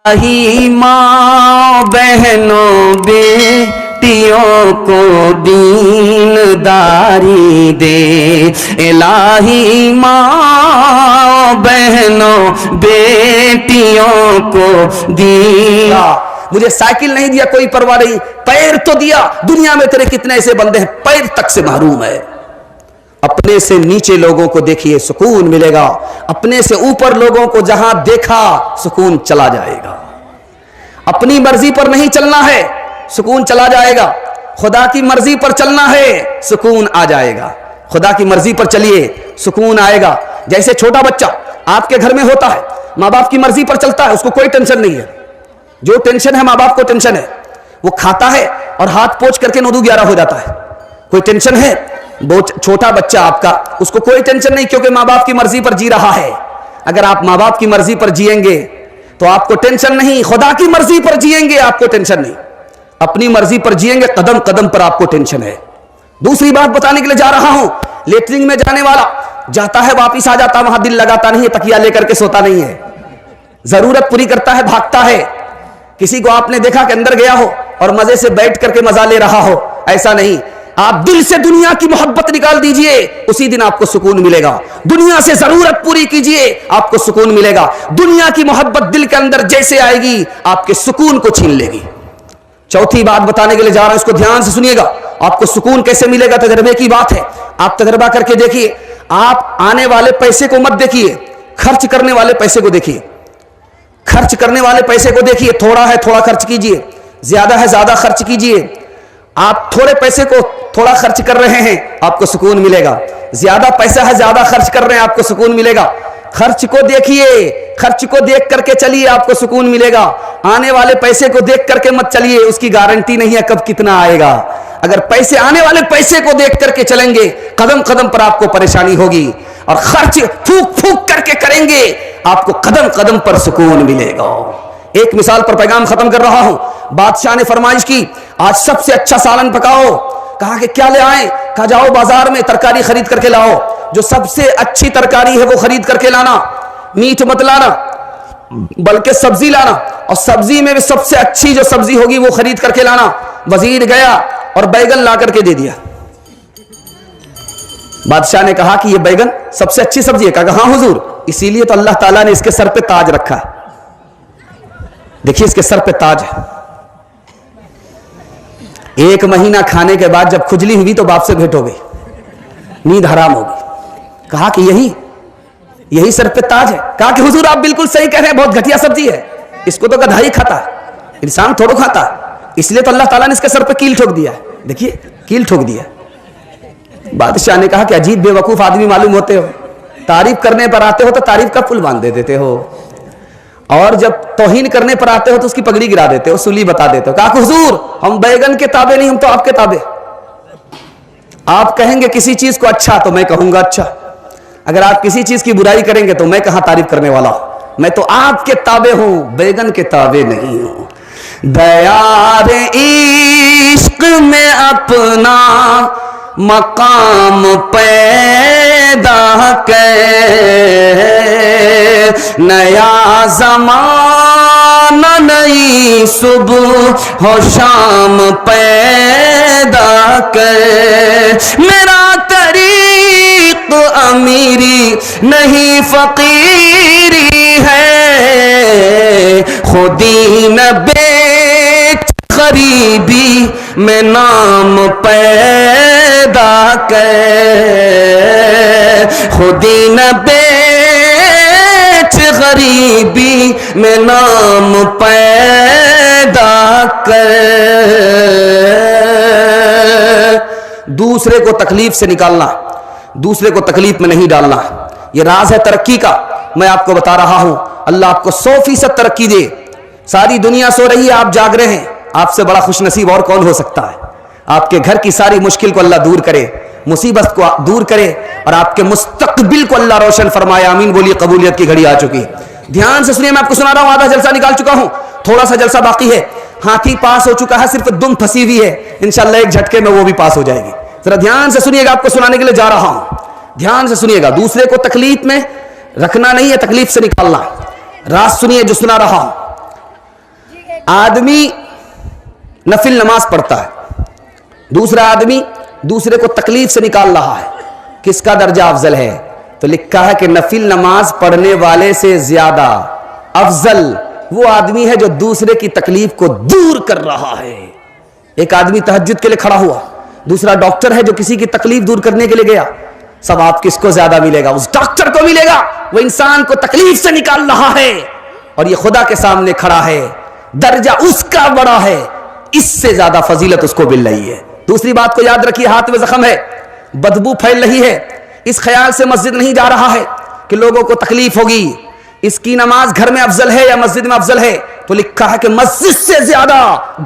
الہی ماں بہنوں بیٹیوں کو دینداری دے، الہی ماں بہنوں بیٹیوں کو مجھے سائیکل نہیں دیا کوئی پرواہ نہیں، پیر تو دیا۔ دنیا میں تیرے کتنے ایسے بندے ہیں پیر تک سے محروم ہے۔ اپنے سے نیچے لوگوں کو دیکھیے سکون ملے گا، اپنے سے اوپر لوگوں کو جہاں دیکھا سکون چلا جائے گا۔ اپنی مرضی پر نہیں چلنا ہے سکون چلا جائے گا، خدا کی مرضی پر چلنا ہے سکون آ جائے گا۔ خدا کی مرضی پر چلیے سکون آئے گا۔ جیسے چھوٹا بچہ آپ کے گھر میں ہوتا ہے، ماں باپ کی مرضی پر چلتا ہے، اس کو کوئی ٹینشن نہیں ہے۔ جو ٹینشن ہے ماں باپ کو ٹینشن ہے، وہ کھاتا ہے اور ہاتھ پوچھ کر کے 9-11 ہو جاتا ہے، کوئی ٹینشن ہے؟ وہ چھوٹا بچہ آپ کا، اس کو کوئی ٹینشن نہیں کیونکہ ماں باپ کی مرضی پر جی رہا ہے۔ اگر آپ ماں باپ کی مرضی پر جئیں گے تو آپ کو ٹینشن نہیں، خدا کی مرضی پر جئیں گے آپ کو ٹینشن نہیں۔ اپنی مرضی پر جئیں گے قدم قدم پر آپ کو ٹینشن ہے۔ دوسری بات بتانے کے لیے جا رہا ہوں، لیٹرنگ میں جانے والا جاتا ہے واپس آ جاتا، وہاں دل لگاتا نہیں ہے، تکیہ لے کر کے سوتا نہیں ہے، ضرورت پوری کرتا ہے، بھاگتا ہے۔ کسی کو آپ نے دیکھا کہ اندر گیا ہو اور مزے سے بیٹھ کر کے مزہ لے رہا ہو، ایسا نہیں۔ آپ دل سے دنیا کی محبت نکال دیجئے، اسی دن آپ کو سکون ملے گا۔ دنیا سے ضرورت پوری کیجئے، آپ کو سکون ملے گا۔ دنیا کی محبت دل کے اندر جیسے آئے گی آپ کے سکون کو چھین لے گی۔ چوتھی بات بتانے کے لیے جا رہا ہوں، اس کو دھیان سے سنیے گا۔ آپ کو سکون کیسے ملے گا؟ تجربے کی بات ہے، آپ تجربہ کر کے دیکھیے۔ آپ آنے والے پیسے کو مت دیکھیے، خرچ کرنے والے پیسے کو دیکھیے۔ خرچ کرنے والے پیسے کو دیکھیے، تھوڑا ہے تھوڑا خرچ کیجئے، زیادہ ہے زیادہ خرچ کیجئے۔ آپ تھوڑے پیسے کو تھوڑا خرچ کر رہے ہیں آپ کو سکون ملے گا، زیادہ پیسہ ہے زیادہ خرچ کر رہے ہیں آپ کو سکون ملے گا۔ خرچ کو دیکھیے، خرچ کو دیکھ کر کے چلیے آپ کو سکون ملے گا۔ آنے والے پیسے کو دیکھ کر کے مت چلیے، اس کی گارنٹی نہیں ہے کب کتنا آئے گا۔ اگر پیسے آنے والے پیسے کو دیکھ کر کے چلیں گے قدم قدم پر آپ کو پریشانی ہوگی، اور خرچ پھونک پھونک کر کے کریں گے آپ کو قدم قدم پر سکون ملے گا۔ ایک مثال پر پیغام ختم کر رہا ہوں۔ بادشاہ نے فرمائش کی آج سب سے اچھا سالن پکاؤ۔ کہا کہ کیا لے آئیں؟ کہا جاؤ بازار میں ترکاری خرید کر کے لاؤ، جو سب سے اچھی ترکاری ہے وہ خرید کر کے لانا، میٹ مت لانا بلکہ سبزی لانا، اور سبزی میں بھی سب سے اچھی جو سبزی ہوگی وہ خرید کر کے لانا۔ وزیر گیا اور بیگن لا کر کے دے دیا۔ بادشاہ نے کہا کہ یہ بیگن سب سے اچھی سبزی ہے؟ کہا ہاں حضور، اسی لیے تو اللہ تعالیٰ نے اس کے سر پہ تاج رکھا ہے، دیکھیے اس کے سر پہ تاج ہے۔ ایک مہینہ کھانے کے بعد جب کھجلی ہوئی تو باپ سے بھیٹ ہو گئی، نیند حرام ہو گئی۔ کہا کہ یہی سر پہ تاج ہے؟ کہا کہ حضور آپ بالکل صحیح کہہ رہے ہیں، بہت گھٹیا سبزی ہے، اس کو تو گدھا ہی کھاتا ہے، انسان تھوڑا کھاتا ہے، اس لیے تو اللہ تعالیٰ نے اس کے سر پہ کیل ٹھوک دیا ہے، دیکھیے کیل ٹھوک دیا۔ بادشاہ نے کہا کہ عجیب بے وقوف آدمی معلوم ہوتے ہو، تعریف کرنے پر آتے ہو تو تعریف کا پل باندھ دیتے ہو، اور جب توہین کرنے پر آتے ہو تو اس کی پگڑی گرا دیتے ہو، سولی بتا دیتے ہو۔ کہا کہ حضور ہم بیگن کے تابع نہیں، ہم تو آپ کے تابع۔ آپ کہیں گے کسی چیز کو اچھا تو میں کہوں گا اچھا، اگر آپ کسی چیز کی برائی کریں گے تو میں کہاں تعریف کرنے والا ہوں، میں تو آپ کے تابع ہوں، بیگن کے تابع نہیں ہوں۔ دیار عشق میں اپنا مقام پیدا کر، نیا زمانہ نئی صبح و شام پیدا کر، میرا طریق امیری نہیں فقیری ہے، خودی نہ بیچ غریبی میں نام پیدا کر، خودی نہ بیچ غریبی میں نام پیدا کر۔ دوسرے کو تکلیف سے نکالنا، دوسرے کو تکلیف میں نہیں ڈالنا، یہ راز ہے ترقی کا۔ میں آپ کو بتا رہا ہوں اللہ آپ کو 100% ترقی دے۔ ساری دنیا سو رہی ہے، آپ جاگ رہے ہیں، آپ سے بڑا خوش نصیب اور کون ہو سکتا ہے؟ آپ کے گھر کی ساری مشکل کو اللہ دور کرے، مصیبت کو دور کرے، اور آپ کے مستقبل کو اللہ روشن فرمائے۔ آمین بولیے، قبولیت کی گھڑی آ چکی ہے۔ دھیان سے سنیے، میں آپ کو سنا رہا ہوں، آدھا جلسہ نکال چکا ہوں، تھوڑا سا جلسہ باقی ہے۔ ہاتھی پاس ہو چکا ہے، صرف دم پھنسی ہوئی ہے، انشاءاللہ ایک جھٹکے میں وہ بھی پاس ہو جائے گی۔ ذرا دھیان سے سنیے گا، آپ کو سنانے کے لیے جا رہا ہوں، دھیان سے سنیے گا۔ دوسرے کو تکلیف میں رکھنا نہیں ہے، تکلیف سے نکالنا۔ راز سنیے جو سنا رہا ہوں۔ آدمی نفل نماز پڑھتا ہے، دوسرا آدمی دوسرے کو تکلیف سے نکال رہا ہے، کس کا درجہ افضل ہے؟ تو لکھا ہے کہ نفل نماز پڑھنے والے سے زیادہ افضل وہ آدمی ہے جو دوسرے کی تکلیف کو دور کر رہا ہے۔ ایک آدمی تہجد کے لیے کھڑا ہوا، دوسرا ڈاکٹر ہے جو کسی کی تکلیف دور کرنے کے لیے گیا، ثواب کس کو زیادہ ملے گا؟ اس ڈاکٹر کو ملے گا، وہ انسان کو تکلیف سے نکال رہا ہے اور یہ خدا کے سامنے کھڑا ہے، درجہ اس کا بڑا ہے، اس سے زیادہ فضیلت اس کو مل رہی ہے۔ دوسری بات کو یاد رکھیے، ہاتھ میں زخم ہے، بدبو پھیل رہی ہے، اس خیال سے مسجد نہیں جا رہا ہے کہ لوگوں کو تکلیف ہوگی، اس کی نماز گھر میں افضل ہے یا مسجد میں افضل ہے؟ تو لکھا ہے کہ مسجد سے زیادہ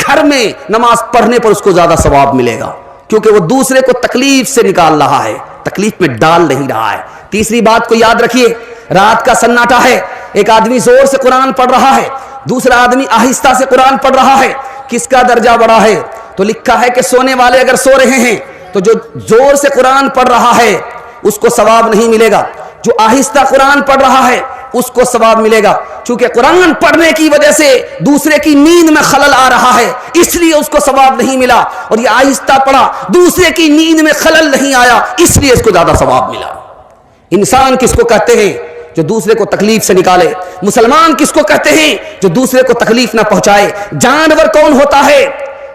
گھر میں نماز پڑھنے پر اس کو زیادہ ثواب ملے گا، کیونکہ وہ دوسرے کو تکلیف سے نکال رہا ہے، تکلیف میں ڈال نہیں رہا ہے۔ تیسری بات کو یاد رکھیے، رات کا سناٹا ہے، ایک آدمی زور سے قرآن پڑھ رہا ہے، دوسرا آدمی آہستہ سے قرآن پڑھ رہا ہے، کس کا درجہ بڑا ہے؟ تو لکھا ہے کہ سونے والے اگر سو رہے ہیں تو جو زور سے قرآن پڑھ رہا ہے اس کو ثواب نہیں ملے گا، جو آہستہ قرآن پڑھ رہا ہے اس کو ثواب ملے گا، چونکہ قرآن پڑھنے کی وجہ سے دوسرے کی نیند میں خلل آ رہا ہے اس لیے اس کو ثواب نہیں ملا، اور یہ آہستہ پڑھا، دوسرے کی نیند میں خلل نہیں آیا اس لیے اس کو زیادہ ثواب ملا۔ انسان کس کو کہتے ہیں؟ جو دوسرے کو تکلیف سے نکالے۔ مسلمان کس کو کہتے ہیں؟ جو دوسرے کو تکلیف نہ پہنچائے۔ جانور کون ہوتا ہے؟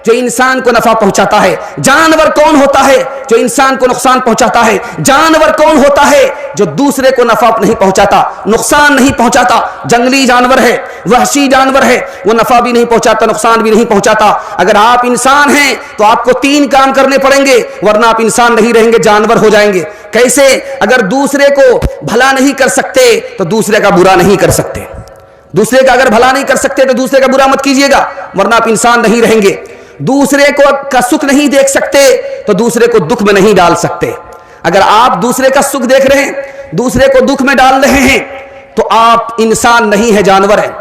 جو انسان کو نفع پہنچاتا ہے۔ جانور کون ہوتا ہے؟ جو انسان کو نقصان پہنچاتا ہے۔ جانور کون ہوتا ہے؟ جو دوسرے کو نفع نہیں پہنچاتا، نقصان نہیں پہنچاتا۔ جنگلی جانور ہے، وحشی جانور ہے، وہ نفع بھی نہیں پہنچاتا، نقصان بھی نہیں پہنچاتا۔ اگر آپ انسان ہیں تو آپ کو 3 کام کرنے پڑیں گے، ورنہ آپ انسان نہیں رہیں گے، جانور ہو جائیں گے۔ کیسے؟ اگر دوسرے کو بھلا نہیں کر سکتے تو دوسرے کا برا نہیں کر سکتے۔ دوسرے کا اگر بھلا نہیں کر سکتے تو دوسرے کا برا مت کیجیے گا، ورنہ آپ انسان نہیں رہیں گے۔ دوسرے کو کا سکھ نہیں دیکھ سکتے تو دوسرے کو دکھ میں نہیں ڈال سکتے۔ اگر آپ دوسرے کا سکھ دیکھ رہے ہیں، دوسرے کو دکھ میں ڈال رہے ہیں تو آپ انسان نہیں ہے، جانور ہیں۔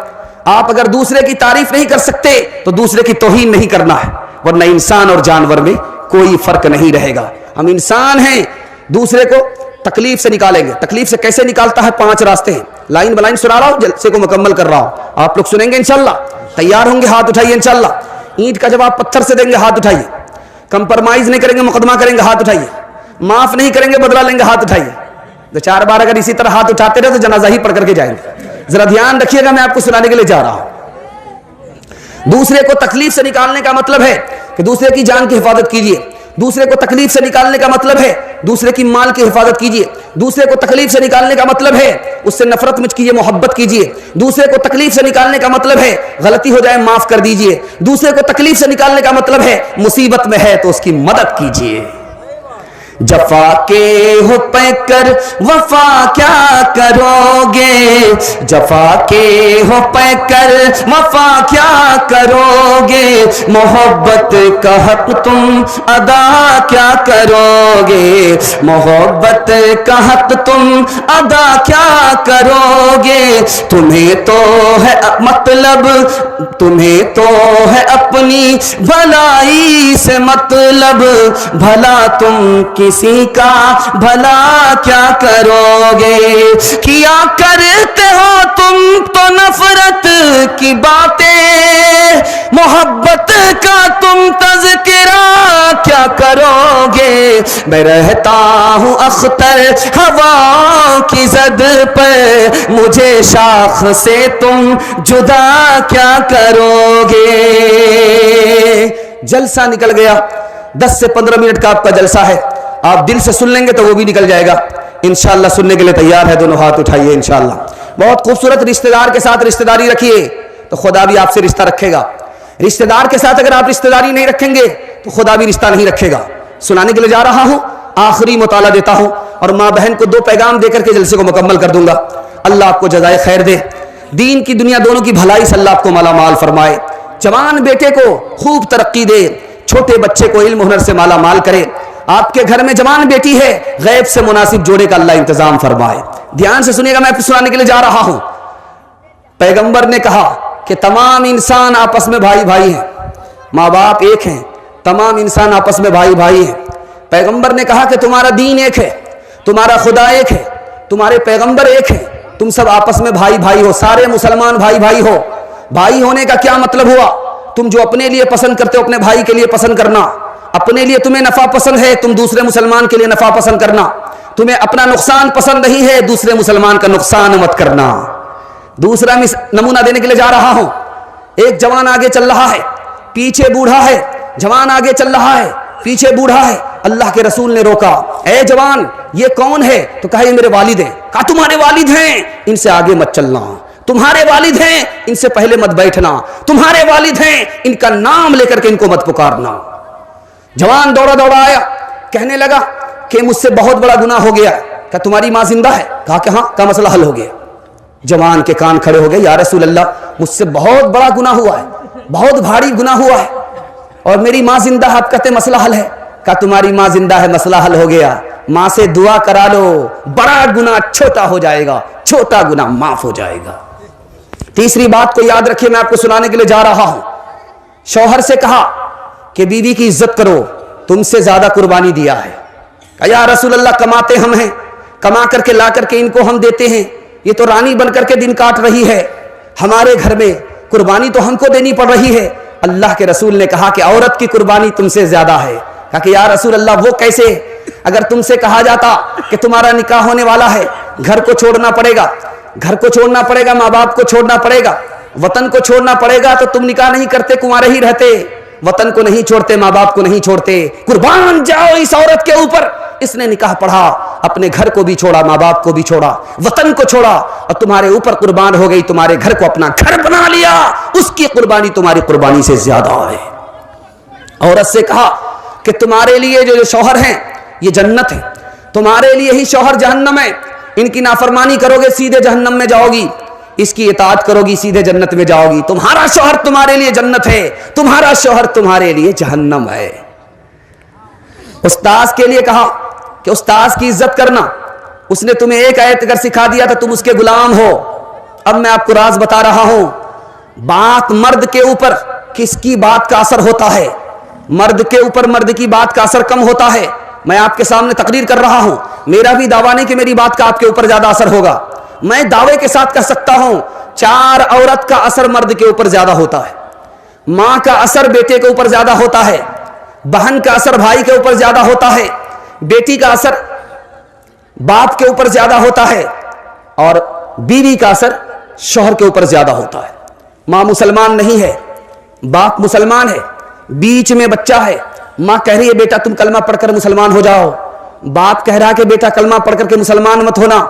آپ اگر دوسرے کی تعریف نہیں کر سکتے تو دوسرے کی توہین نہیں کرنا ہے، ورنہ انسان اور جانور میں کوئی فرق نہیں رہے گا۔ ہم انسان ہیں، دوسرے کو تکلیف سے نکالیں گے۔ تکلیف سے کیسے نکالتا ہے؟ 5 راستے ہیں، لائن بلائن سنا رہا ہوں، جلسے کو مکمل کر رہا ہوں، آپ لوگ سنیں گے انشاءاللہ۔ تیار ہوں گے؟ ہاتھ اٹھائیے انشاءاللہ۔ اینٹ کا جواب پتھر سے دیں گے، ہاتھ اٹھائیے۔ کمپرمائز نہیں کریں گے، مقدمہ کریں گے، ہاتھ اٹھائیے۔ معاف نہیں کریں گے، بدلہ لیں گے، ہاتھ اٹھائیے۔ 2-4 بار اگر اسی طرح ہاتھ اٹھاتے رہے تو جنازہ ہی پڑھ کر کے جائیں گے۔ ذرا دھیان رکھیے گا، میں آپ کو سنانے کے لیے جا رہا ہوں۔ دوسرے کو تکلیف سے نکالنے کا مطلب ہے کہ دوسرے کی جان کی حفاظت کیجیے۔ دوسرے کو تکلیف سے نکالنے کا مطلب ہے دوسرے کی مال کی حفاظت کیجیے۔ دوسرے کو تکلیف سے نکالنے کا مطلب ہے اس سے نفرت مت کیجیے، محبت کیجیے۔ دوسرے کو تکلیف سے نکالنے کا مطلب ہے غلطی ہو جائے معاف کر دیجیے۔ دوسرے کو تکلیف سے نکالنے کا مطلب ہے مصیبت میں ہے تو اس کی مدد کیجیے۔ جفا کے ہو پہ کر وفا کیا کرو گے، جفا کے ہو پہ کر وفا کیا کرو گے، محبت کا حق تم ادا کیا کرو گے، محبت کا حق تم ادا کیا کرو گے، تمہیں تو ہے مطلب، تمہیں تو ہے اپنی بھلائی سے مطلب، بھلا تم کسی کا بھلا کیا کرو گے، کیا کرتے ہو تم تو نفرت کی باتیں، محبت کا تم تذکرہ کیا کرو گے، میں رہتا ہوں اختر ہوا کی زد پر، مجھے شاخ سے تم جدا کیا کرو گے۔ جلسہ نکل گیا، 10 سے 15 منٹ کا آپ کا جلسہ ہے، آپ دل سے سن لیں گے تو وہ بھی نکل جائے گا انشاءاللہ۔ سننے کے لیے تیار ہے؟ دونوں ہاتھ اٹھائیے انشاءاللہ۔ بہت خوبصورت، رشتہ دار کے ساتھ رشتہ داری رکھیے تو خدا بھی آپ سے رشتہ رکھے گا۔ رشتہ دار کے ساتھ اگر آپ رشتہ داری نہیں رکھیں گے تو خدا بھی رشتہ نہیں رکھے گا۔ سنانے کے لیے جا رہا ہوں، آخری مطالعہ دیتا ہوں اور ماں بہن کو 2 پیغام دے کر کے جلسے کو مکمل کر دوں گا۔ اللہ آپ کو جزائے خیر دے، دین کی دنیا دونوں کی بھلائی سے اللہ آپ کو مالا مال فرمائے۔ جوان بیٹے کو خوب ترقی دے، چھوٹے بچے کو علم ہنر سے مالا مال کرے۔ آپ کے گھر میں جوان بیٹی ہے، غیب سے مناسب جوڑے کا اللہ انتظام فرمائے۔ دھیان سے سنیے گا، میں سنانے کے لیے جا رہا ہوں۔ پیغمبر نے کہا کہ تمام انسان آپس میں بھائی بھائی ہیں، ماں باپ ایک ہیں، تمام انسان آپس میں بھائی بھائی ہیں۔ پیغمبر نے کہا کہ تمہارا دین ایک ہے، تمہارا خدا ایک ہے، تمہارے پیغمبر ایک ہیں، تم سب آپس میں بھائی بھائی ہو، سارے مسلمان بھائی بھائی ہو۔ بھائی ہونے کا کیا مطلب ہوا؟ تم جو اپنے لیے پسند کرتے ہو اپنے بھائی کے لیے پسند کرنا، اپنے لیے تمہیں نفع پسند ہے تم دوسرے مسلمان کے لیے نفع پسند کرنا، تمہیں اپنا نقصان پسند نہیں ہے دوسرے مسلمان کا نقصان مت کرنا۔ دوسرا نمونہ دینے کے لیے جا رہا ہوں، ایک جوان آگے چل رہا ہے، پیچھے بوڑھا ہے، جوان آگے چل رہا ہے، پیچھے بوڑھا ہے، اللہ کے رسول نے روکا، اے جوان یہ کون ہے؟ تو کہا یہ میرے والد ہیں۔ کہا تمہارے والد ہیں، ان سے آگے مت چلنا، تمہارے والد ہیں ان سے پہلے مت بیٹھنا، تمہارے والد ہیں ان کا نام لے کر کے ان کو مت پکارنا۔ جوان دوڑا دوڑا آیا، کہنے لگا کہ مجھ سے بہت بڑا گناہ ہو گیا ہے۔ کہا تمہاری ماں زندہ ہے؟ کہا کہ ہاں۔ کا مسئلہ حل ہو گیا۔ جوان کے کان کھڑے ہو گئے، یا رسول اللہ مجھ سے بہت بڑا گناہ ہوا ہے، بہت بھاری گناہ ہوا ہے، اور میری ماں زندہ ہے، آپ کہتے مسئلہ حل ہے۔ کہا تمہاری ماں زندہ ہے، مسئلہ حل ہو گیا، ماں سے دعا کرا لو، بڑا گناہ چھوٹا ہو جائے گا، چھوٹا گناہ معاف ہو جائے گا۔ تیسری بات کو یاد رکھیے، میں آپ کو سنانے کے لیے جا رہا ہوں۔ شوہر سے کہا کہ بیوی کی عزت کرو، تم سے زیادہ قربانی دیا ہے۔ کہا یا رسول اللہ کماتے ہم ہیں، کما کر کے لا کر کے ان کو ہم دیتے ہیں، یہ تو رانی بن کر کے دن کاٹ رہی ہے، ہمارے گھر میں قربانی تو ہم کو دینی پڑ رہی ہے۔ اللہ کے رسول نے کہا کہ عورت کی قربانی تم سے زیادہ ہے۔ کہا کہ یا رسول اللہ وہ کیسے؟ اگر تم سے کہا جاتا کہ تمہارا نکاح ہونے والا ہے، گھر کو چھوڑنا پڑے گا، گھر کو چھوڑنا پڑے گا، ماں باپ کو چھوڑنا پڑے گا، وطن کو چھوڑنا پڑے گا، تو تم نکاح نہیں کرتے، کنوارے ہی رہتے، وطن کو نہیں چھوڑتے، ماں باپ کو نہیں چھوڑتے، قربان جاؤ اس عورت کے اوپر۔ اس نے نکاح پڑھا، اپنے گھر کو بھی چھوڑا، ماں باپ کو بھی چھوڑا، وطن کو چھوڑا، اور تمہارے اوپر قربان ہو گئی، تمہارے گھر کو اپنا گھر بنا لیا، اس کی قربانی تمہاری قربانی سے زیادہ ہے۔ عورت سے کہا کہ تمہارے لیے جو شوہر ہیں یہ جنت ہے، تمہارے لیے ہی شوہر جہنم ہے، ان کی نافرمانی کرو گے سیدھے جہنم میں جاؤ گی، اس کی اطاعت کرو گی سیدھے جنت میں جاؤ گی۔ تمہارا شوہر تمہارے لیے جنت ہے، تمہارا شوہر تمہارے لیے جہنم ہے۔ استاذ کے لیے کہا کہ استاذ کی عزت کرنا، اس نے تمہیں ایک آیت اگر سکھا دیا تو تم اس کے غلام ہو۔ اب میں آپ کو راز بتا رہا ہوں، بات مرد کے اوپر کس کی بات کا اثر ہوتا ہے، مرد کے اوپر مرد کی بات کا اثر کم ہوتا ہے۔ میں آپ کے سامنے تقریر کر رہا ہوں، میرا بھی دعویٰ نہیں کہ میری بات کا آپ کے اوپر زیادہ اثر ہوگا، میں دعوے کے ساتھ کہہ سکتا ہوں 4 عورت کا اثر مرد کے اوپر زیادہ ہوتا ہے، ماں کا اثر بیٹے کے اوپر زیادہ ہوتا ہے، بہن کا اثر بھائی کے اوپر زیادہ ہوتا ہے، بیٹی کا اثر باپ کے اوپر زیادہ ہوتا ہے، اور بیوی کا اثر شوہر کے اوپر زیادہ ہوتا ہے۔ ماں مسلمان نہیں ہے، باپ مسلمان ہے، بیچ میں بچہ ہے، ماں کہہ رہی ہے بیٹا تم کلمہ پڑھ کر مسلمان ہو جاؤ، باپ کہہ رہا کہ بیٹا کلمہ پڑھ کر کے مسلمان مت ہونا،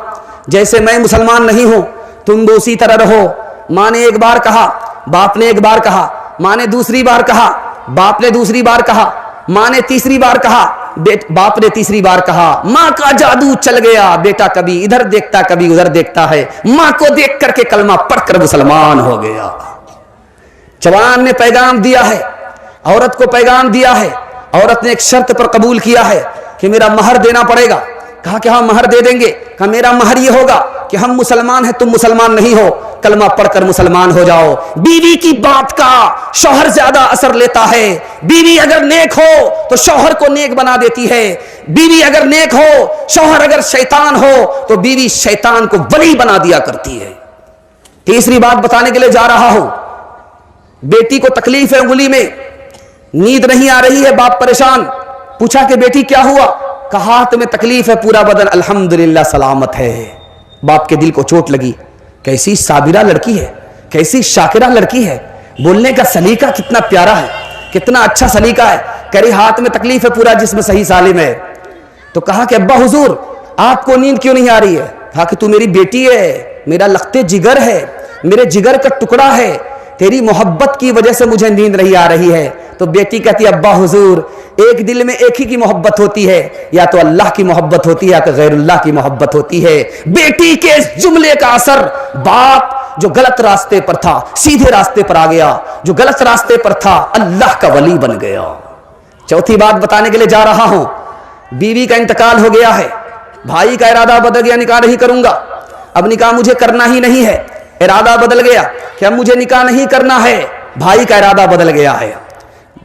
جیسے میں مسلمان نہیں ہوں تم بھی اسی طرح رہو۔ ماں نے ایک بار کہا، باپ نے ایک بار کہا، ماں نے دوسری بار کہا، باپ نے دوسری بار کہا، ماں نے تیسری بار کہا، باپ نے تیسری بار کہا، ماں کا جادو چل گیا، بیٹا کبھی ادھر دیکھتا کبھی ادھر دیکھتا ہے، ماں کو دیکھ کر کے کلمہ پڑھ کر مسلمان ہو گیا۔ جوان نے پیغام دیا ہے، عورت کو پیغام دیا ہے، عورت نے ایک شرط پر قبول کیا ہے کہ میرا مہر دینا پڑے گا۔ کہا کہ ہاں مہر دے دیں گے۔ کہا میرا مہر یہ ہوگا کہ ہم مسلمان ہیں تم مسلمان نہیں ہو، کلمہ پڑھ کر مسلمان ہو جاؤ۔ بیوی کی بات کا شوہر زیادہ اثر لیتا ہے، بیوی اگر نیک ہو تو شوہر کو نیک بنا دیتی ہے، بیوی اگر نیک ہو، شوہر اگر شیطان ہو تو بیوی شیطان کو ولی بنا دیا کرتی ہے۔ تیسری بات بتانے کے لیے جا رہا ہوں، بیٹی کو تکلیف ہے انگلی میں، نیند نہیں آ رہی ہے، باپ پریشان، پوچھا کہ بیٹی کیا ہوا؟ کہا تمہیں تکلیف ہے، پورا بدن الحمدللہ سلامت ہے۔ باپ کے دل کو چوٹ لگی، کیسی صابرہ لڑکی ہے، کیسی شاکرہ لڑکی ہے، بولنے کا سلیقہ کتنا پیارا ہے، کتنا اچھا سلیقہ ہے، کہہ رہی ہاتھ میں تکلیف ہے، پورا جسم صحیح سالم ہے۔ تو کہا کہ ابا حضور آپ کو نیند کیوں نہیں آ رہی ہے؟ کہا کہ تو میری بیٹی ہے، میرا لخت جگر ہے، میرے جگر کا ٹکڑا ہے، تیری محبت کی وجہ سے مجھے نیند نہیں آ رہی ہے۔ تو بیٹی کہتی ابا حضور ایک دل میں ایک ہی کی محبت ہوتی ہے، یا تو اللہ کی محبت ہوتی ہے یا تو غیر اللہ کی محبت ہوتی ہے۔ بیٹی کے اس جملے کا اثر، باپ جو غلط راستے پر تھا سیدھے راستے پر آ گیا، جو غلط راستے پر تھا اللہ کا ولی بن گیا۔ چوتھی بات بتانے کے لیے جا رہا ہوں، بیوی کا انتقال ہو گیا ہے، بھائی کا ارادہ بدل گیا نکاح نہیں کروں گا، اب نکاح مجھے کرنا ہی نہیں ہے، ارادہ بدل گیا کہ اب مجھے نکاح نہیں کرنا ہے، بھائی کا ارادہ بدل گیا ہے،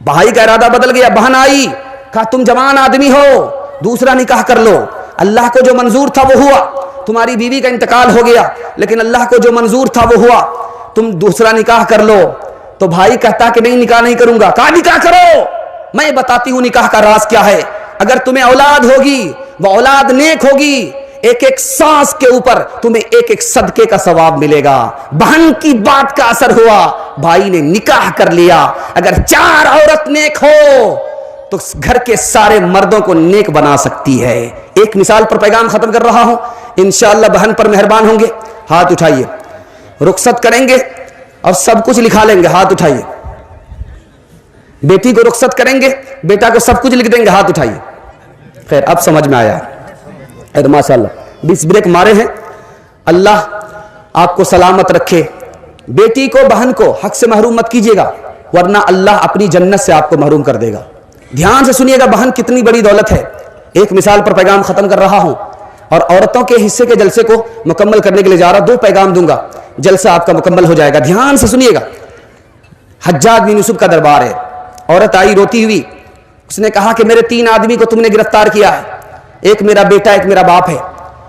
بھائی کا ارادہ بدل گیا، بہن آئی کہا تم جوان آدمی ہو دوسرا نکاح کر لو، اللہ کو جو منظور تھا وہ ہوا، تمہاری بیوی کا انتقال ہو گیا لیکن اللہ کو جو منظور تھا وہ ہوا، تم دوسرا نکاح کر لو. تو بھائی کہتا کہ نہیں نکاح نہیں کروں گا. کہا نکاح کرو. میں بتاتی ہوں نکاح کا راز کیا ہے. اگر تمہیں اولاد ہوگی وہ اولاد نیک ہوگی, ایک ایک سانس کے اوپر تمہیں ایک ایک صدقے کا ثواب ملے گا. بہن کی بات کا اثر ہوا, بھائی نے نکاح کر لیا. اگر 4 عورت نیک ہو تو گھر کے سارے مردوں کو نیک بنا سکتی ہے. ایک مثال پر پیغام ختم کر رہا ہوں. انشاءاللہ بہن پر مہربان ہوں گے, ہاتھ اٹھائیے. رخصت کریں گے اور سب کچھ لکھا لیں گے, ہاتھ اٹھائیے. بیٹی کو رخصت کریں گے, بیٹا کو سب کچھ لکھ دیں گے, ہاتھ اٹھائیے. خیر اب سمجھ میں آیا. ماشاءاللہ 20 بریک مارے ہیں. اللہ آپ کو سلامت رکھے. بیٹی کو بہن کو حق سے محروم مت کیجیے گا, ورنہ اللہ اپنی جنت سے آپ کو محروم کر دے گا. دھیان سے سنیے گا, بہن کتنی بڑی دولت ہے. ایک مثال پر پیغام ختم کر رہا ہوں اور عورتوں کے حصے کے جلسے کو مکمل کرنے کے لیے جا رہا. 2 پیغام دوں گا, جلسہ آپ کا مکمل ہو جائے گا. دھیان سے سنیے گا. حجاج بن یوسف کا دربار ہے. عورت آئی روتی ہوئی. اس نے کہا کہ میرے 3 آدمی کو تم نے گرفتار کیا ہے. ایک میرا بیٹا, ایک میرا باپ ہے,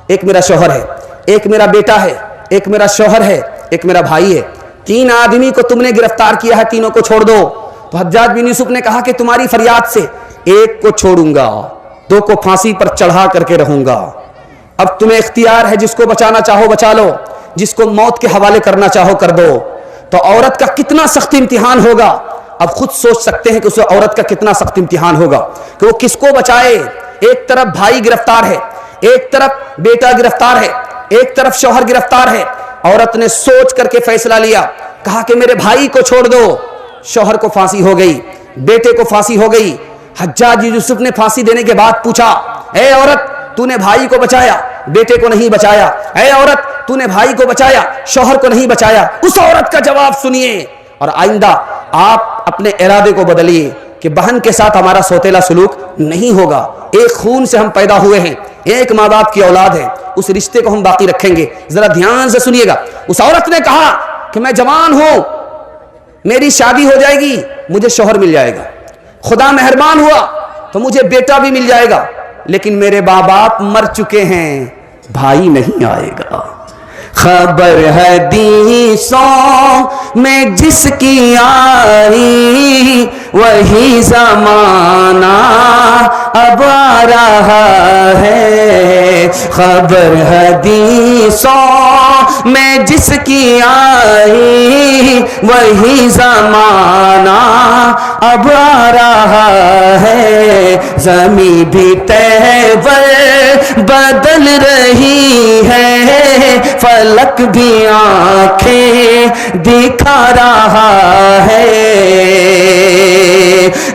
ایک میرا شوہر ہے, ایک میرا بیٹا ہے, ایک میرا شوہر ہے, ایک میرا بھائی ہے. 3 آدمی کو تم نے گرفتار کیا ہے, تینوں کو چھوڑ دو. تو حجاج بن یوسف نے کہا کہ تمہاری فریاد سے ایک کو چھوڑوں گا, 2 کو پھانسی پر چڑھا کر کے رہوں گا. اب تمہیں اختیار ہے, جس کو بچانا چاہو بچا لو, جس کو موت کے حوالے کرنا چاہو کر دو. تو عورت کا کتنا سخت امتحان ہوگا, اب خود سوچ سکتے ہیں کہ اس عورت کا کتنا سخت امتحان ہوگا کہ وہ کس کو بچائے. ایک طرف بھائی گرفتار ہے, ایک طرف بیٹا گرفتار ہے, ایک طرف شوہر گرفتار ہے. عورت نے سوچ کر کے فیصلہ لیا, کہا کہ میرے بھائی کو چھوڑ دو. شوہر کو پھانسی ہو گئی, بیٹے کو پھانسی ہو گئی. حجاج یوسف نے پھانسی دینے کے بعد پوچھا, اے عورت تو نے بھائی کو بچایا, بیٹے کو نہیں بچایا. اے عورت تو نے بھائی کو بچایا, شوہر کو نہیں بچایا. اس عورت کا جواب سنیے اور آئندہ آپ اپنے ارادے کو بدلیے کہ بہن کے ساتھ ہمارا سوتیلا سلوک نہیں ہوگا. ایک خون سے ہم پیدا ہوئے ہیں, ایک ماں باپ کی اولاد ہے, اس رشتے کو ہم باقی رکھیں گے. ذرا دھیان سے سنیے گا. اس عورت نے کہا کہ میں جوان ہوں, میری شادی ہو جائے گی, مجھے شوہر مل جائے گا, خدا مہربان ہوا تو مجھے بیٹا بھی مل جائے گا, لیکن میرے ماں باپ مر چکے ہیں, بھائی نہیں آئے گا. خبر حدیثوں میں جس کی آئی وہی زمانہ اب آ رہا ہے. خبر حدیثوں میں جس کی آئی وہی زمانہ اب آ رہا ہے. زمین بھی تہور بدل رہی ہے, فلک بھی آنکھیں دکھا رہا ہے.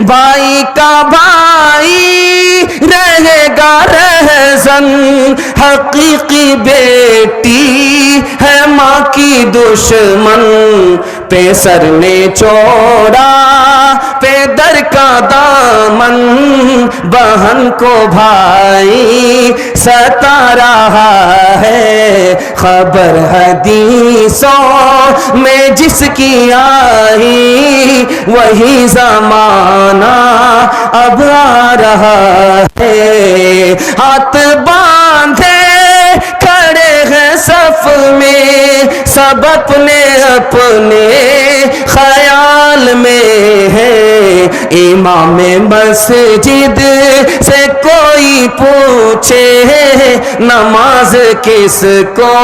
بھائی کا بھائی رہے گا رہزن, حقیقی بیٹی ہے ماں کی دشمن. پہ سر نے چھوڑا پیدر کا دامن, بہن کو بھائی ستا رہا ہے. خبر حدیثوں میں جس کی آئی وہی زمانہ اب آ رہا ہے. ہاتھ باندھے کھڑے ہیں صف میں, سب اپنے اپنے خیال میں ہے. امام مسجد سے کوئی پوچھے نماز کس کو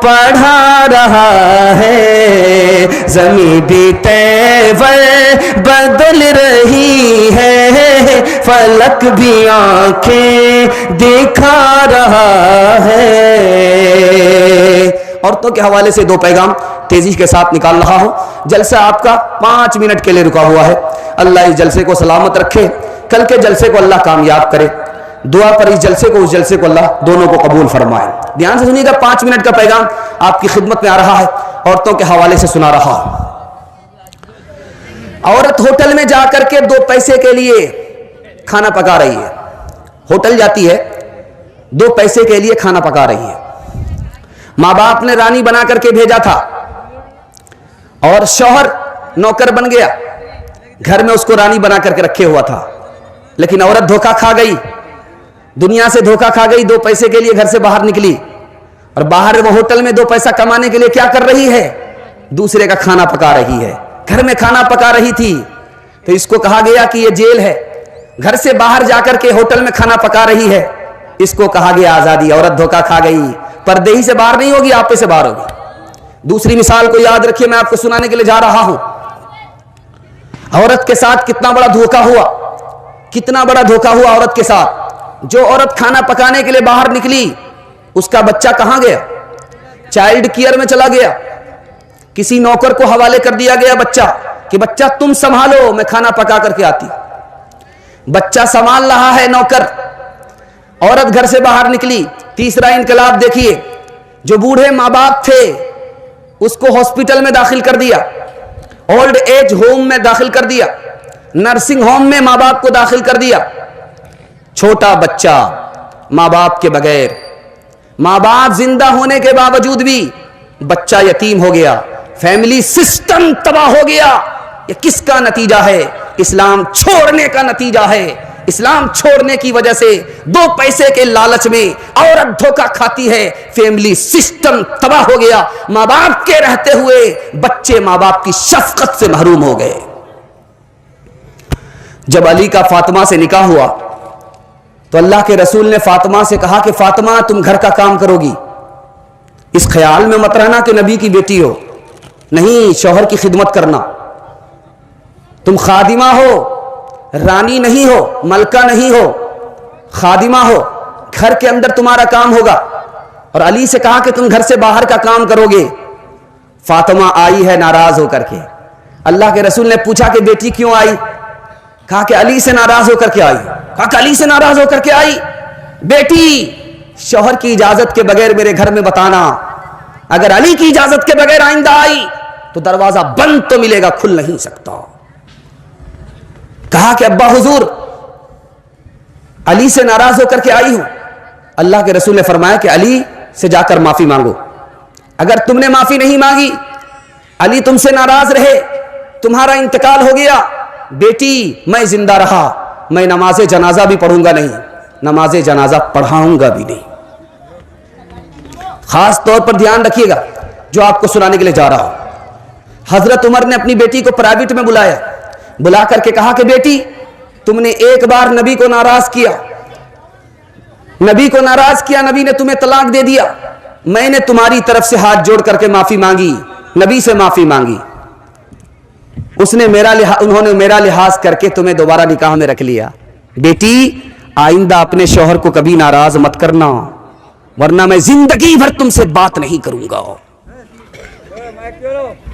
پڑھا رہا ہے. زمین بھی تیور بدل رہی ہے, فلک بھی آنکھیں دکھا رہا ہے. عورتوں کے حوالے سے 2 پیغام تیزی کے ساتھ نکال رہا ہوں. جلسہ آپ کا 5 منٹ کے لیے رکا ہوا ہے. اللہ اس جلسے کو سلامت رکھے, کل کے جلسے کو اللہ کامیاب کرے. دعا پر اس جلسے کو اس جلسے کو اللہ دونوں کو قبول فرمائے. دھیان سے سنیے گا, 5 منٹ کا پیغام آپ کی خدمت میں آ رہا ہے, عورتوں کے حوالے سے سنا رہا ہوں. عورت ہوٹل میں جا کر کے 2 پیسے کے لیے کھانا پکا رہی ہے. ہوٹل جاتی ہے, 2 پیسے کے لیے کھانا پکا رہی ہے. ماں باپ نے رانی بنا کر کے بھیجا تھا اور شوہر نوکر بن گیا, گھر میں اس کو رانی بنا کر کے رکھے ہوا تھا. لیکن عورت دھوکہ کھا گئی, دنیا سے دھوکہ کھا گئی, 2 پیسے کے لیے گھر سے باہر نکلی اور باہر وہ ہوٹل میں 2 پیسہ کمانے کے لیے کیا کر رہی ہے, دوسرے کا کھانا پکا رہی ہے. گھر میں کھانا پکا رہی تھی تو اس کو کہا گیا کہ یہ جیل ہے. گھر سے باہر جا کر کے ہوٹل میں کھانا پکا رہی ہے, اس کو کہا گیا آزادی. عورت دھوکہ کھا گئی, پردے ہی سے باہر نہیں ہوگی, آپے سے باہر ہوگی. دوسری مثال کو یاد رکھیے, میں آپ کو سنانے کے لیے جا رہا ہوں. عورت کے ساتھ کتنا بڑا دھوکہ ہوا, کتنا بڑا دھوکہ ہوا عورت کے ساتھ. جو عورت کھانا پکانے کے لیے باہر نکلی, اس کا بچہ کہاں گیا؟ چائلڈ کیئر میں چلا گیا. کسی نوکر کو حوالے کر دیا گیا بچہ کہ بچہ تم سنبھالو, میں کھانا پکا کر کے آتی. بچہ سنبھال رہا ہے نوکر, عورت گھر سے باہر نکلی. تیسرا انقلاب دیکھیے, جو بوڑھے ماں باپ تھے اس کو ہاسپٹل میں داخل کر دیا, اولڈ ایج ہوم میں داخل کر دیا, نرسنگ ہوم میں ماں باپ کو داخل کر دیا. چھوٹا بچہ ماں باپ کے بغیر, ماں باپ زندہ ہونے کے باوجود بھی بچہ یتیم ہو گیا. فیملی سسٹم تباہ ہو گیا. یہ کس کا نتیجہ ہے؟ اسلام چھوڑنے کا نتیجہ ہے. اسلام چھوڑنے کی وجہ سے, دو پیسے کے لالچ میں عورت دھوکہ کھاتی ہے, فیملی سسٹم تباہ ہو گیا. ماں باپ کے رہتے ہوئے بچے ماں باپ کی شفقت سے محروم ہو گئے. جب علی کا فاطمہ سے نکاح ہوا تو اللہ کے رسول نے فاطمہ سے کہا کہ فاطمہ تم گھر کا کام کرو گی. اس خیال میں مت رہنا کہ نبی کی بیٹی ہو, نہیں, شوہر کی خدمت کرنا. تم خادمہ ہو, رانی نہیں ہو, ملکہ نہیں ہو, خادمہ ہو. گھر کے اندر تمہارا کام ہوگا. اور علی سے کہا کہ تم گھر سے باہر کا کام کرو گے. فاطمہ آئی ہے ناراض ہو کر کے. اللہ کے رسول نے پوچھا کہ بیٹی کیوں آئی؟ کہا کہ علی سے ناراض ہو کر کے آئی. کہا کہ علی سے ناراض ہو کر کے آئی؟ بیٹی, شوہر کی اجازت کے بغیر میرے گھر میں بتانا, اگر علی کی اجازت کے بغیر آئندہ آئی تو دروازہ بند تو ملے گا, کھل نہیں سکتا. کہا کہ ابا حضور علی سے ناراض ہو کر کے آئی ہوں. اللہ کے رسول نے فرمایا کہ علی سے جا کر معافی مانگو. اگر تم نے معافی نہیں مانگی, علی تم سے ناراض رہے, تمہارا انتقال ہو گیا, بیٹی میں زندہ رہا, میں نماز جنازہ بھی پڑھوں گا نہیں, نماز جنازہ پڑھاؤں گا بھی نہیں. خاص طور پر دھیان رکھیے گا جو آپ کو سنانے کے لیے جا رہا ہوں. حضرت عمر نے اپنی بیٹی کو پرائیویٹ میں بلایا, بلا کر کے کہا کہ بیٹی تم نے ایک بار نبی کو ناراض کیا, نبی کو ناراض کیا, نبی نے تمہیں طلاق دے دیا, میں نے تمہاری طرف سے ہاتھ جوڑ کر کے معافی مانگی, نبی سے معافی مانگی, انہوں نے میرا لحاظ کر کے تمہیں دوبارہ نکاح میں رکھ لیا. بیٹی آئندہ اپنے شوہر کو کبھی ناراض مت کرنا, ورنہ میں زندگی بھر تم سے بات نہیں کروں گا.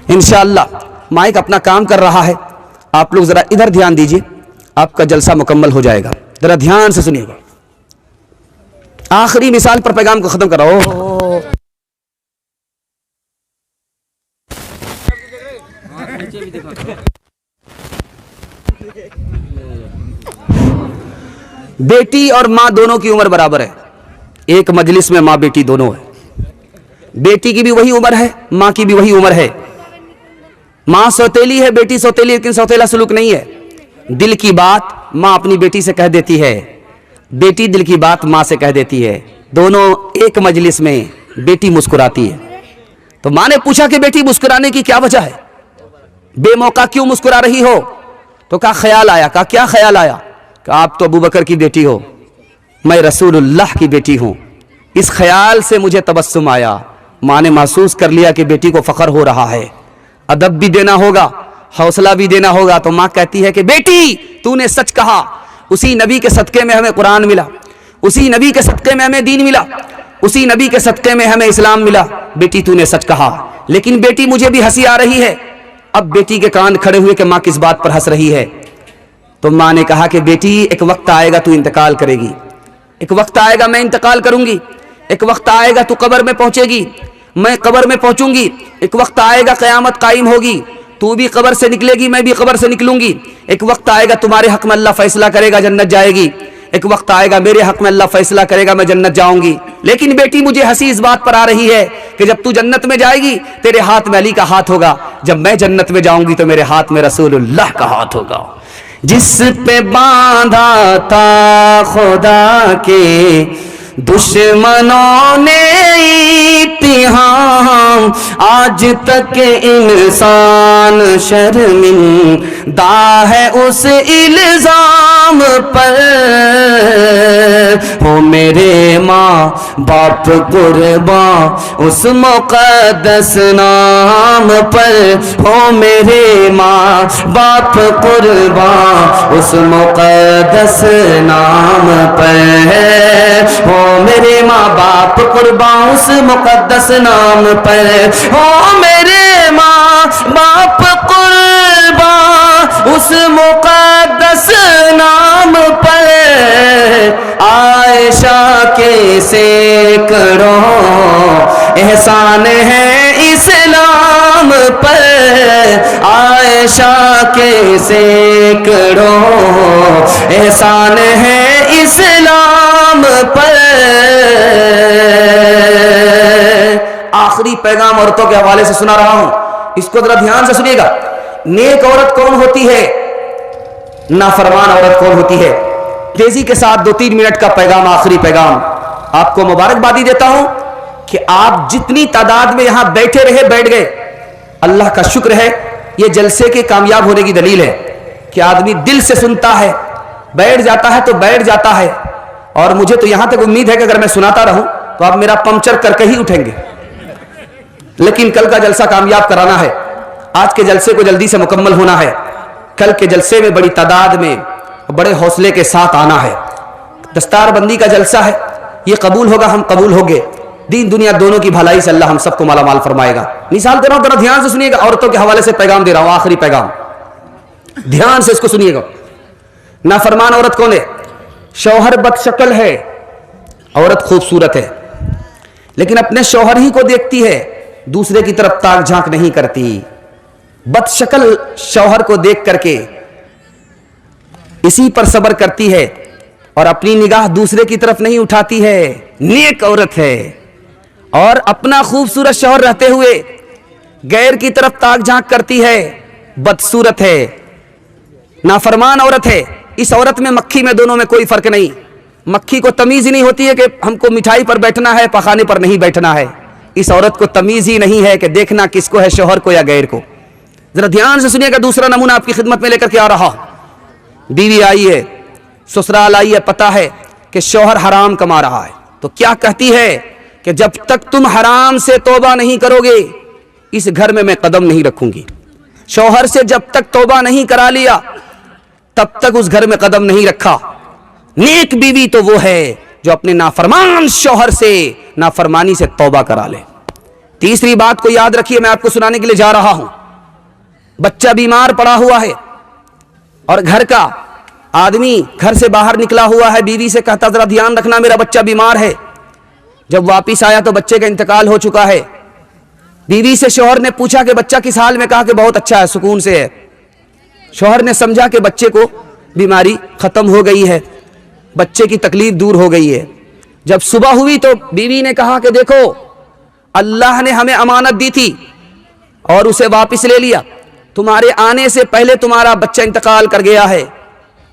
انشاءاللہ مائک اپنا کام کر رہا ہے, آپ لوگ ذرا ادھر دھیان دیجئے, آپ کا جلسہ مکمل ہو جائے گا. ذرا دھیان سے سنیے گا. آخری مثال پر پیغام کو ختم کراؤ. بیٹی اور ماں دونوں کی عمر برابر ہے. ایک مجلس میں ماں بیٹی دونوں ہے. بیٹی کی بھی وہی عمر ہے, ماں کی بھی وہی عمر ہے. ماں سوتیلی ہے, بیٹی سوتیلی, لیکن سوتیلا سلوک نہیں ہے. دل کی بات ماں اپنی بیٹی سے کہہ دیتی ہے, بیٹی دل کی بات ماں سے کہہ دیتی ہے. دونوں ایک مجلس میں, بیٹی مسکراتی ہے. تو ماں نے پوچھا کہ بیٹی مسکرانے کی کیا وجہ ہے, بے موقع کیوں مسکرا رہی ہو؟ تو کہا خیال آیا. کہا کیا خیال آیا؟ کہ آپ تو ابو بکر کی بیٹی ہو, میں رسول اللہ کی بیٹی ہوں, اس خیال سے مجھے تبسم آیا. ماں نے محسوس کر لیا کہ بیٹی کو فخر ہو رہا ہے, ادب بھی دینا ہوگا, حوصلہ بھی دینا ہوگا. تو ماں کہتی ہے کہ بیٹی تو نے سچ کہا, اسی نبی کے صدقے میں ہمیں قرآن ملا, اسی نبی کے صدقے میں ہمیں دین ملا, اسی نبی کے صدقے میں ہمیں اسلام ملا. بیٹی تو نے سچ کہا. لیکن بیٹی مجھے بھی ہنسی آ رہی ہے. اب بیٹی کے کان کھڑے ہوئے کہ ماں کس بات پر ہنس رہی ہے. تو ماں نے کہا کہ بیٹی ایک وقت آئے گا تو انتقال کرے گی, ایک وقت آئے گا میں انتقال کروں گی, ایک وقت آئے گا تو قبر میں پہنچے گی, میں قبر میں پہنچوں گی, ایک وقت آئے گا قیامت قائم ہوگی, تو بھی قبر سے نکلے گی, میں بھی قبر سے نکلوں گی, ایک وقت آئے گا تمہارے حق میں اللہ فیصلہ کرے گا, جنت جائے گی, ایک وقت آئے گا میرے حق میں اللہ فیصلہ کرے گا, میں جنت جاؤں گی. لیکن بیٹی مجھے ہنسی اس بات پر آ رہی ہے کہ جب تو جنت میں جائے گی تیرے ہاتھ میں علی کا ہاتھ ہوگا, جب میں جنت میں جاؤں گی تو میرے ہاتھ میں رسول اللہ کا ہاتھ ہوگا. جس پہ باندھا تھا خدا کے دشمنوں نے اتہام آج تک انسان شرمندہ ہے اس الزام پر ہو میرے ماں باپ قرباں اس مقدس نام پر ہو میرے ماں باپ قرباں اس مقدس نام پر ہو میرے ماں باپ قرباں اس مقدس نام پر ہو میرے ماں باپ قرباں اس مقدس نام پر عائشہ کے سینکڑوں احسان ہے اسلام پر عائشہ کے سینکڑوں احسان ہے اسلام پر آخری پیغام عورتوں کے حوالے سے سنا رہا ہوں، اس کو ذرا دھیان سے سنیے گا۔ نیک عورت کون ہوتی ہے، نافرمان عورت کون ہوتی ہے؟ تیزی کے ساتھ 2-3 منٹ کا پیغام، آخری پیغام۔ آپ کو مبارکبادی دیتا ہوں کہ آپ جتنی تعداد میں یہاں بیٹھے رہے بیٹھ گئے، اللہ کا شکر ہے۔ یہ جلسے کے کامیاب ہونے کی دلیل ہے کہ آدمی دل سے سنتا ہے، بیٹھ جاتا ہے تو بیٹھ جاتا ہے۔ اور مجھے تو یہاں تک امید ہے کہ اگر میں سناتا رہوں تو آپ میرا پنکچر کر کے ہی اٹھیں گے، لیکن کل کا جلسہ کامیاب کرانا ہے، آج کے جلسے کو جلدی سے مکمل ہونا ہے، کل کے جلسے میں بڑی تعداد میں بڑے حوصلے کے ساتھ آنا ہے۔ دستار بندی کا جلسہ ہے، یہ قبول ہوگا، ہم قبول ہوگے، دین دنیا دونوں کی بھلائی سے اللہ ہم سب کو مالا مال فرمائے گا۔ مثال دے رہا ہوں، ذرا دھیان سے سنیے گا، عورتوں کے حوالے سے پیغام دے رہا ہوں، آخری پیغام، دھیان سے اس کو سنیے گا۔ نافرمان عورت کون ہے؟ شوہر بد شکل ہے، عورت خوبصورت ہے، لیکن اپنے شوہر ہی کو دیکھتی ہے، دوسرے کی طرف تاک جھانک نہیں کرتی۔ بد شکل شوہر کو دیکھ کر کے اسی پر صبر کرتی ہے اور اپنی نگاہ دوسرے کی طرف نہیں اٹھاتی ہے، نیک عورت ہے۔ اور اپنا خوبصورت شوہر رہتے ہوئے غیر کی طرف تاک جھانک کرتی ہے، بدصورت ہے، نافرمان عورت ہے۔ اس عورت میں مکھی میں دونوں میں کوئی فرق نہیں، مکھی کو تمیز ہی نہیں ہوتی ہے کہ ہم کو مٹھائی پر بیٹھنا ہے، پخانے پر نہیں بیٹھنا ہے۔ اس عورت کو تمیز ہی نہیں ہے کہ دیکھنا کس کو ہے، شوہر کو یا غیر کو۔ ذرا دھیان سے سنیے گا، دوسرا نمونہ آپ کی خدمت میں لے کر کے آ رہا ہوں۔ بیوی آئی ہے، سسرال آئی ہے، پتہ ہے کہ شوہر حرام کما رہا ہے، تو کیا کہتی ہے کہ جب تک تم حرام سے توبہ نہیں کرو گے اس گھر میں قدم نہیں رکھوں گی۔ شوہر سے جب تک توبہ نہیں کرا لیا تب تک اس گھر میں قدم نہیں رکھا۔ نیک بیوی تو وہ ہے جو اپنے نافرمان شوہر سے نافرمانی سے توبہ کرا لے۔ تیسری بات کو یاد رکھیے، میں آپ کو سنانے کے لیے جا رہا ہوں۔ بچہ بیمار پڑا ہوا ہے اور گھر کا آدمی گھر سے باہر نکلا ہوا ہے، بیوی سے کہتا ذرا دھیان رکھنا میرا بچہ بیمار ہے۔ جب واپس آیا تو بچے کا انتقال ہو چکا ہے۔ بیوی سے شوہر نے پوچھا کہ بچہ کس حال میں، کہا کہ بہت اچھا ہے، سکون سے ہے۔ شوہر نے سمجھا کہ بچے کو بیماری ختم ہو گئی ہے، بچے کی تکلیف دور ہو گئی ہے۔ جب صبح ہوئی تو بیوی نے کہا کہ دیکھو اللہ نے ہمیں امانت دی تھی اور اسے واپس لے لیا، تمہارے آنے سے پہلے تمہارا بچہ انتقال کر گیا ہے،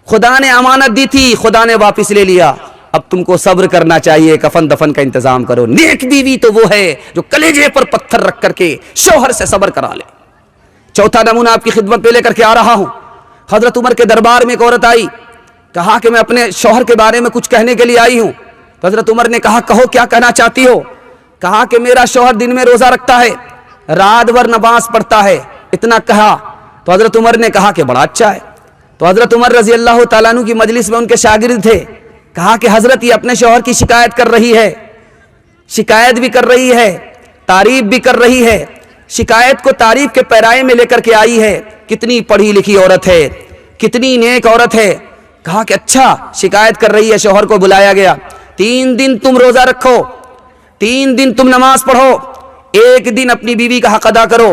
خدا نے امانت دی تھی، خدا نے واپس لے لیا، اب تم کو صبر کرنا چاہیے، کفن دفن کا انتظام کرو۔ نیک بیوی تو وہ ہے جو کلیجے پر پتھر رکھ کر کے شوہر سے صبر کرا لے۔ چوتھا نمونہ آپ کی خدمت پہ لے کر کے آ رہا ہوں۔ حضرت عمر کے دربار میں ایک عورت آئی، کہا کہ میں اپنے شوہر کے بارے میں کچھ کہنے کے لیے آئی ہوں۔ تو حضرت عمر نے کہا کہو کیا کہنا چاہتی ہو؟ کہا کہ میرا شوہر دن میں روزہ رکھتا ہے، رات بھر نماز پڑھتا ہے، اتنا کہا۔ تو حضرت عمر نے کہا کہ بڑا اچھا ہے۔ تو حضرت عمر رضی اللہ تعالیٰ عنہ کی مجلس میں ان کے شاگرد تھے، کہا کہ حضرت یہ اپنے شوہر کی شکایت کر رہی ہے، شکایت بھی کر رہی ہے، تعریف بھی کر رہی ہے، شکایت کو تعریف کے پیرائے میں لے کر کے آئی ہے، کتنی پڑھی لکھی عورت ہے، کتنی نیک عورت ہے۔ کہا کہ اچھا شکایت کر رہی ہے، شوہر کو بلایا گیا، 3 دن تم روزہ رکھو، 3 دن تم نماز پڑھو، 1 دن اپنی بیوی کا حق ادا کرو،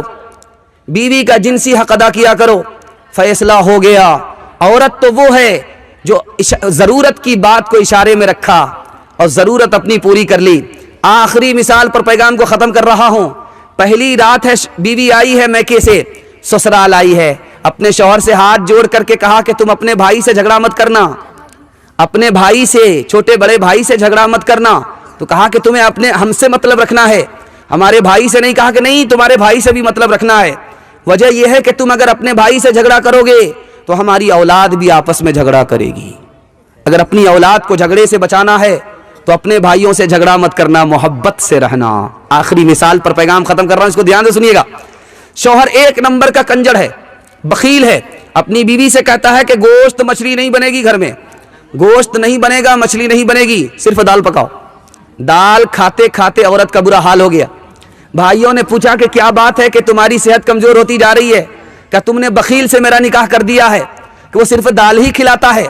بیوی کا جنسی حق ادا کیا کرو، فیصلہ ہو گیا۔ عورت تو وہ ہے جو ضرورت کی بات کو اشارے میں رکھا اور ضرورت اپنی پوری کر لی۔ آخری مثال پر پیغام کو ختم کر رہا ہوں۔ پہلی رات ہے، بیوی آئی ہے میکے سے، سسرال آئی ہے، اپنے شوہر سے ہاتھ جوڑ کر کے کہا کہ تم اپنے بھائی سے جھگڑا مت کرنا، اپنے بھائی سے, چھوٹے بڑے بھائی سے جھگڑا مت کرنا. تو کہا کہ تمہیں اپنے ہم سے مطلب رکھنا ہے, ہمارے بھائی سے نہیں. کہا کہ نہیں, تمہارے بھائی سے بھی مطلب رکھنا ہے. وجہ یہ ہے کہ تم اگر اپنے بھائی سے جھگڑا کرو گے تو ہماری اولاد بھی آپس میں جھگڑا کرے گی. اگر اپنی اولاد کو جھگڑے سے بچانا ہے تو اپنے بھائیوں سے جھگڑا مت کرنا, محبت سے رہنا. آخری مثال پر پیغام ختم کر رہا ہوں, اس کو دھیان سے سنیے گا. شوہر ایک نمبر کا کنجر ہے, بخیل ہے. اپنی بیوی سے کہتا ہے کہ گوشت مچھلی نہیں بنے گی گھر میں, گوشت نہیں بنے گا, مچھلی نہیں بنے گی, صرف دال پکاؤ. دال کھاتے کھاتے عورت کا برا حال ہو گیا. بھائیوں نے پوچھا کہ کیا بات ہے کہ تمہاری صحت کمزور ہوتی جا رہی ہے, کیا تم نے بخیل سے میرا نکاح کر دیا ہے کہ وہ صرف دال ہی کھلاتا ہے,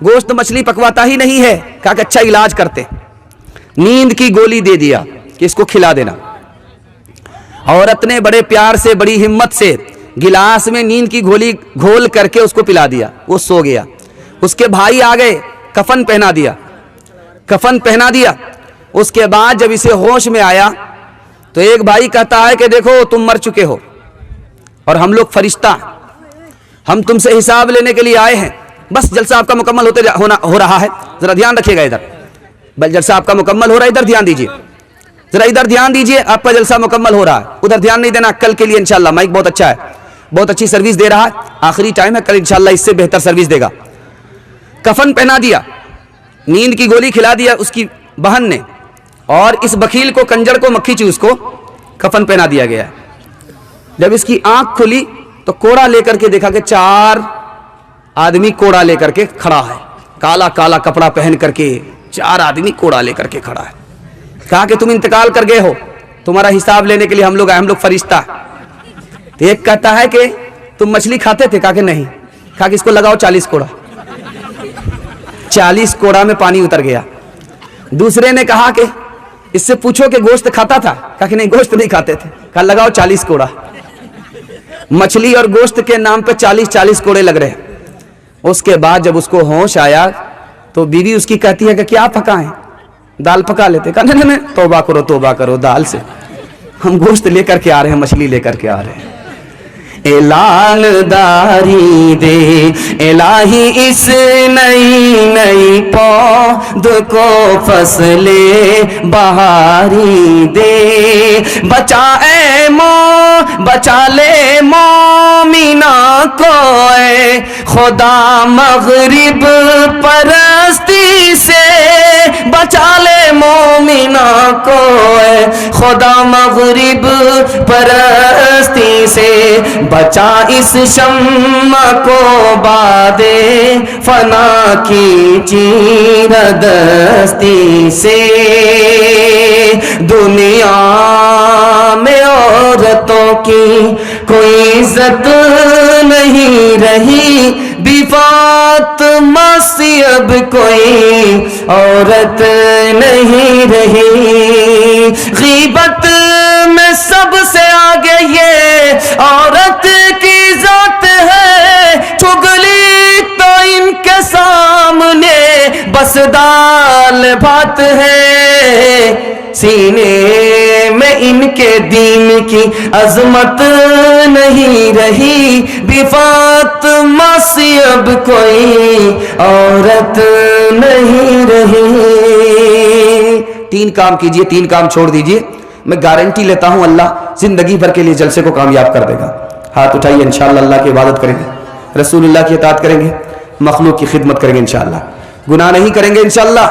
گوشت مچھلی پکواتا ہی نہیں ہے. کہا کہ اچھا علاج کرتے, نیند کی گولی دے دیا کہ اس کو کھلا دینا. عورت نے بڑے پیار سے, بڑی ہمت سے گلاس میں نیند کی گولی گھول کر کے اس کو پلا دیا. وہ سو گیا. اس کے بھائی آ گئے, کفن پہنا دیا, کفن پہنا دیا. اس کے بعد جب اسے ہوش میں آیا تو ایک بھائی کہتا ہے کہ دیکھو تم مر چکے ہو اور ہم لوگ فرشتہ, ہم تم سے حساب لینے کے لیے آئے ہیں. بس جلسہ آپ کا مکمل ہو رہا ہے, ذرا دھیان رکھیے گا ادھر. بل جلسہ آپ کا مکمل ہو رہا ہے, ادھر دھیان دیجیے, ذرا ادھر دھیان دیجیے. آپ کا جلسہ مکمل ہو رہا ہے, ادھر دھیان نہیں دینا. کل کے لیے انشاءاللہ مائک بہت اچھا ہے, بہت اچھی سروس دے رہا ہے. آخری ٹائم ہے, کل انشاءاللہ اس سے بہتر سروس دے گا. کفن پہنا دیا, نیند کی گولی کھلا دیا اس کی بہن نے, اور اس بخیل کو, کنجر کو, مکھی چوس کو کفن پہنا دیا گیا. جب اس کی آنکھ کھلی تو کوڑا لے کر کے دیکھا کہ 4 آدمی کوڑا لے کر کے کھڑا ہے, کالا کالا کپڑا پہن کر کے 4 آدمی کوڑا لے کر کے کھڑا ہے. کہا کہ تم انتقال کر گئے ہو, تمہارا حساب لینے کے لیے ہم لوگ آئے, ہم لوگ فرشتہ. تو ایک کہتا ہے کہ تم مچھلی کھاتے تھے, کہا کہ نہیں. کہا کہ اس کو لگاؤ 40 کوڑا. 40 کوڑا میں پانی اتر گیا. دوسرے نے کہا کہ اس سے پوچھو کہ گوشت کھاتا تھا, کہا کہ نہیں گوشت نہیں کھاتے تھے. کہا لگاؤ 40 کوڑا. مچھلی اور گوشت کے نام پہ 40 کوڑے لگ رہے. اس کے بعد جب اس کو ہوش آیا تو بیوی اس کی کہتی ہے کہ کیا پکائیں, دال پکا لیتے. کہا نہیں, توبہ کرو توبہ کرو, دال سے ہم گوشت لے کر کے آ رہے ہیں, مچھلی لے کر کے آ رہے ہیں. اعلان داری دے الہی اس نئی نئی پود کو فصل بہاری دے. بچا اے بچا لے مومنہ کو اے خدا مغرب پرستی سے. بچا لے مومنہ کو اے خدا مغرب پرستی سے. بچا اس شمع کو باد فنا کی چیردستی سے. دنیا میں عورتوں کی کوئی عزت نہیں رہی, بی فاطمہ سی اب کوئی عورت نہیں رہی. غیبت میں سب سے آگے یہ عورت کی ذات ہے, چگلی تو ان کے سامنے بس دال بھات ہے. سینے میں ان کے دین کی عظمت نہیں رہی, بی فاطمہ سی اب کوئی عورت نہیں رہی. 3 کام کیجئے, 3 کام چھوڑ دیجئے. میں گارنٹی لیتا ہوں اللہ زندگی بھر کے لیے جلسے کو کامیاب کر دے گا. ہاتھ اٹھائیے, انشاءاللہ اللہ کی عبادت کریں گے, رسول اللہ کی اطاعت کریں گے, مخلوق کی خدمت کریں گے انشاءاللہ. گناہ نہیں کریں گے انشاءاللہ,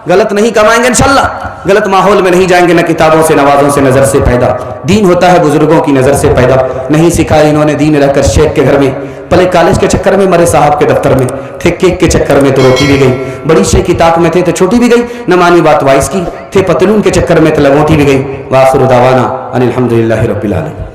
غلط نہیں کمائیں گے انشاءاللہ, غلط ماحول میں نہیں جائیں گے, نہ کتابوں سے نوازوں سے نظر سے پیدا. دین ہوتا ہے بزرگوں کی نظر سے پیدا. نہیں سکھایا انہوں نے دین رہ کر شیخ کے گھر میں, پلے کالج کے چکر میں, مرے صاحب کے دفتر میں, تھے کیک کے چکر میں تو روٹی بھی گئی, بڑی شے کی طاق میں تھے تو چھوٹی بھی گئی, نہ مانی بات وائس کی, تھے پتلون کے چکر میں تو لگوٹی بھی گئی. وآخر دعوانا ان الحمدللہ رب العالمین.